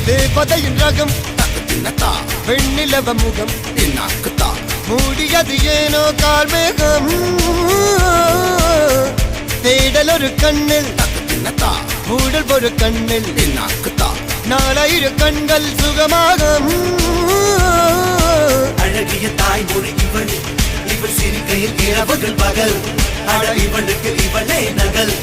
தேவதையின் ரகம் வெண்ணிலவ முகம் மூடியது ஏனோ கார்மேகம் தேடல் ஒரு கண்ணில் மூடல் ஒரு கண்ணில் 4000 கண்கள் சுகமாக அழகிய தாய்மொழி இவள் இவள் சிரிக்கையில் இரவுகள் பகல் அழ இவளுக்கு இவளே நகல்.